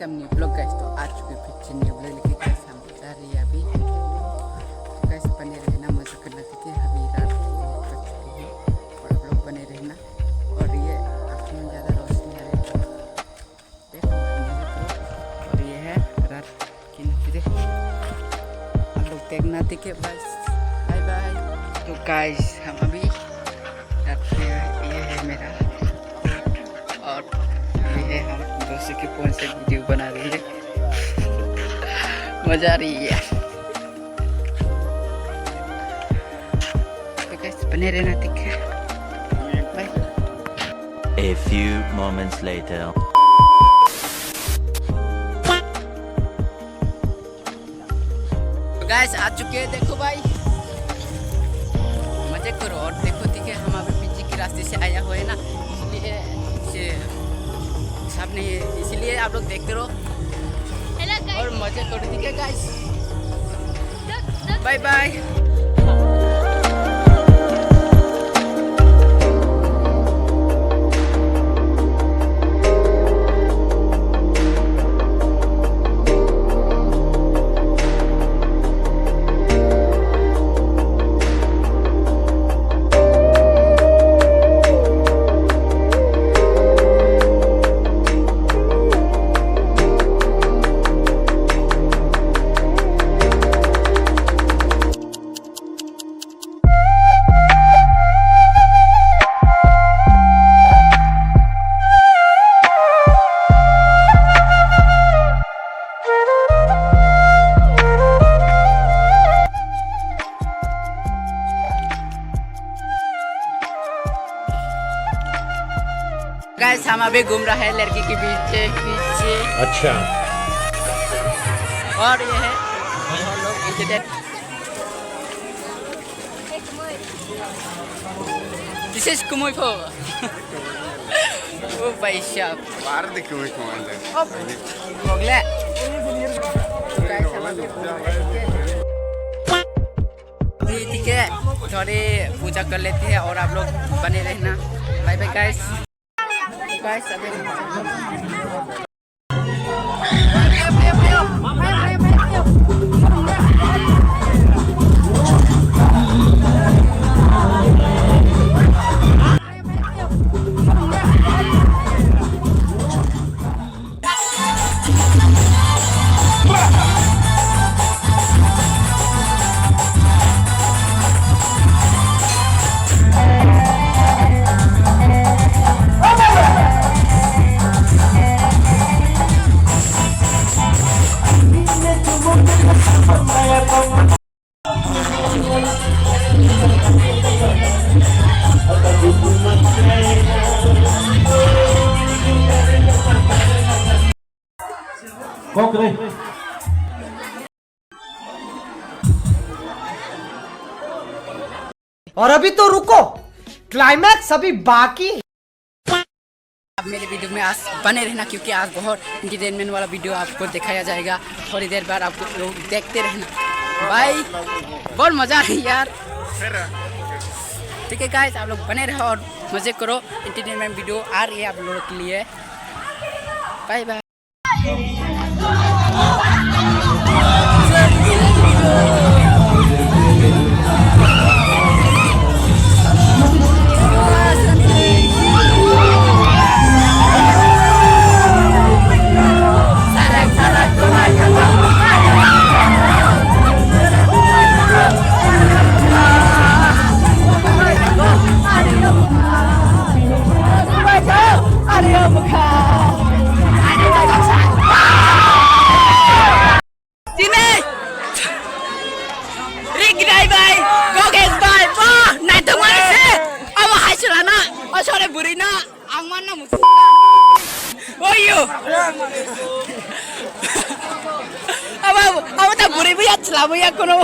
Welcome new blog guys. तो आ चुके फिर से न्यू ब्लॉग लेके गाइस हम जा रही है अभी। तो गाइस बने रहना, मजा करना, ठीक है। अभी रात कर चुकी है और आप लोग बने रहना। और ये आसमान ज़्यादा रोशनी आ रही है, देखो मजा करो। और ये है रात की नज़ारे, आप लोग देखना, ठीक है। बस बाय बाय। तो गाइस हम अभी रात में, ये है मेरा और ये है हम दोस्तों के फोन से वीडियो बना रही है। मजा आ रही है। तो गाइस बने रहना, ठीक है। Bye. A few moments later. तो गाइस आ चुके हैं, देखो भाई, मजे करो और देखो, ठीक है। हम अभी पीछे के रास्ते से आया हुआ है ना, इसलिए सामने, इसलिए आप लोग देखते रहो और मजे करो, ठीक है गाइस। Bye bye. गाइस हम अभी घूम रहा है लड़की के पीछे। अच्छा। और ये है और लोग इंटरनेट। दिस इज कुमुई फो। ओ भाई साहब बाहर देखो एक कमांड है। हो गया। ठीक है, थोड़ी पूजा कर लेते हैं और आप लोग बने रहना। Bye bye guys. गाइस अभी और अभी तो रुको, क्लाइमैक्स अभी बाकी है। आप मेरे वीडियो में आज बने रहना, क्योंकि आज बहुत इंटरटेनमेंट वाला वीडियो आपको दिखाया जाएगा। थोड़ी देर बाद आपको लोग देखते रहना। भाई बहुत मजा आ रही यार, ठीक है गाइस। आप लोग बने रहो और मजे करो। इंटरटेनमेंट वीडियो आ रही है आप लोगों के लिए। Bye bye. Sorry burina, aman na musuh. Oh yo, apa tak buri bu ya, selalu ya kono.